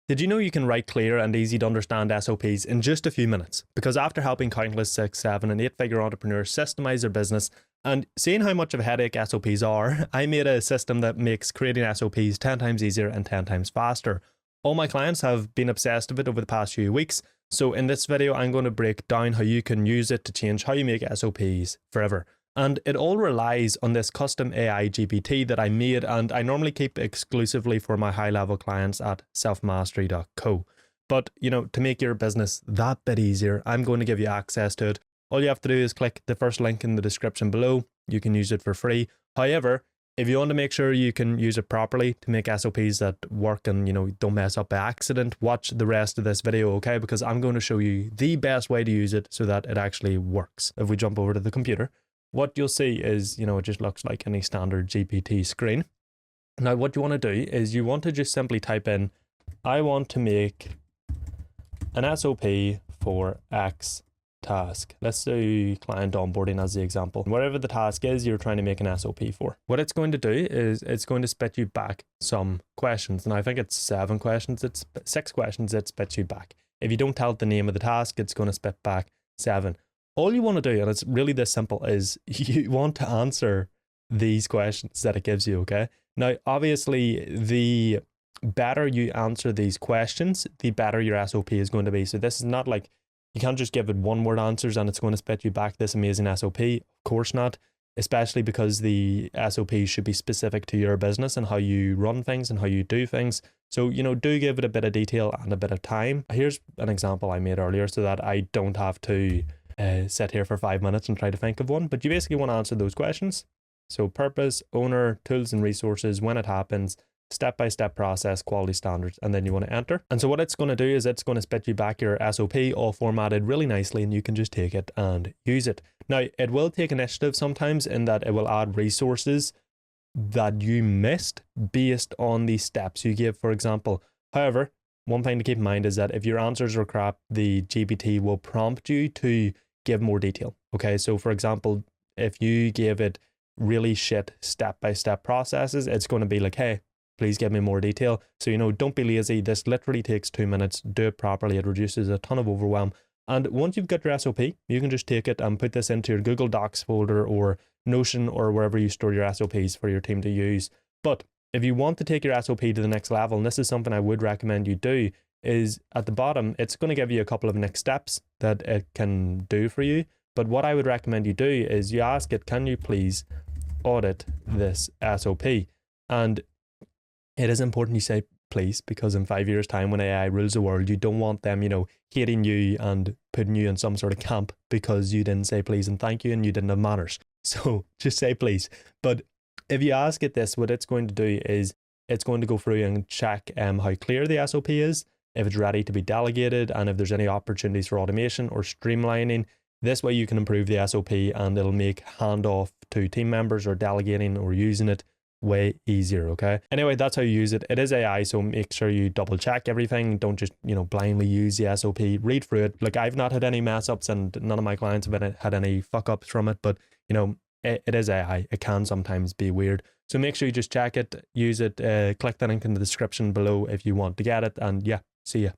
Did you know you can write clear and easy to understand SOPs in just a few minutes? Because after helping countless 6, 7 and 8-figure entrepreneurs systemize their business and seeing how much of a headache SOPs are, I made a system that makes creating SOPs 10 times easier and 10 times faster. All my clients have been obsessed with it over the past few weeks, so in this video I'm going to break down how you can use it to change how you make SOPs forever. And it all relies on this custom AI GPT that I made, and I normally keep exclusively for my high-level clients at selfmastery.co. But, to make your business that bit easier, I'm going to give you access to it. All you have to do is click the first link in the description below. You can use it for free. However, if you want to make sure you can use it properly to make SOPs that work and, don't mess up by accident, watch the rest of this video, okay? Because I'm going to show you the best way to use it so that it actually works. If we jump over to the computer, what you'll see is, it just looks like any standard GPT screen. Now, what you want to do is you want to just simply type in, I want to make an SOP for X task. Let's do client onboarding as the example. Whatever the task is, you're trying to make an SOP for. What it's going to do is it's going to spit you back some questions. And I think it's 7 questions. It's 6 questions it spits you back. If you don't tell it the name of the task, it's going to spit back 7. All you want to do, and it's really this simple, is you want to answer these questions that it gives you, okay? Now, obviously, the better you answer these questions, the better your SOP is going to be. So this is not like, you can't just give it one-word answers and it's going to spit you back this amazing SOP. Of course not, especially because the SOP should be specific to your business and how you run things and how you do things. So, do give it a bit of detail and a bit of time. Here's an example I made earlier so that I don't have to sit here for 5 minutes and try to think of one, but you basically want to answer those questions. So purpose, owner, tools and resources, when it happens, step-by-step process, quality standards, and then you want to enter. And so what it's going to do is it's going to spit you back your SOP all formatted really nicely, and you can just take it and use it. Now, it will take initiative sometimes in that it will add resources that you missed based on the steps you gave, for example. However, one thing to keep in mind is that if your answers are crap, the GPT will prompt you to give more detail. Okay, so for example, if you give it really shit step-by-step processes, it's going to be like, hey, please give me more detail. So, don't be lazy. This literally takes 2 minutes. Do it properly. It reduces a ton of overwhelm. And once you've got your SOP, you can just take it and put this into your Google Docs folder or Notion or wherever you store your SOPs for your team to use. But if you want to take your SOP to the next level, and this is something I would recommend you do, is at the bottom, it's going to give you a couple of next steps that it can do for you. But what I would recommend you do is you ask it, can you please audit this SOP? And it is important you say please, because in 5 years' time when AI rules the world, you don't want them, hating you and putting you in some sort of camp because you didn't say please and thank you and you didn't have manners. So just say please. But if you ask it this, what it's going to do is it's going to go through and check how clear the SOP is, if it's ready to be delegated, and if there's any opportunities for automation or streamlining. This way you can improve the SOP and it'll make handoff to team members or delegating or using it way easier, okay? Anyway, that's how you use it. It is AI, so make sure you double check everything. Don't just, blindly use the SOP. Read through it. Like, I've not had any mess ups and none of my clients have had any fuck ups from it, but, it is AI. It can sometimes be weird. So make sure you just check it, use it, click the link in the description below if you want to get it, and yeah, see ya.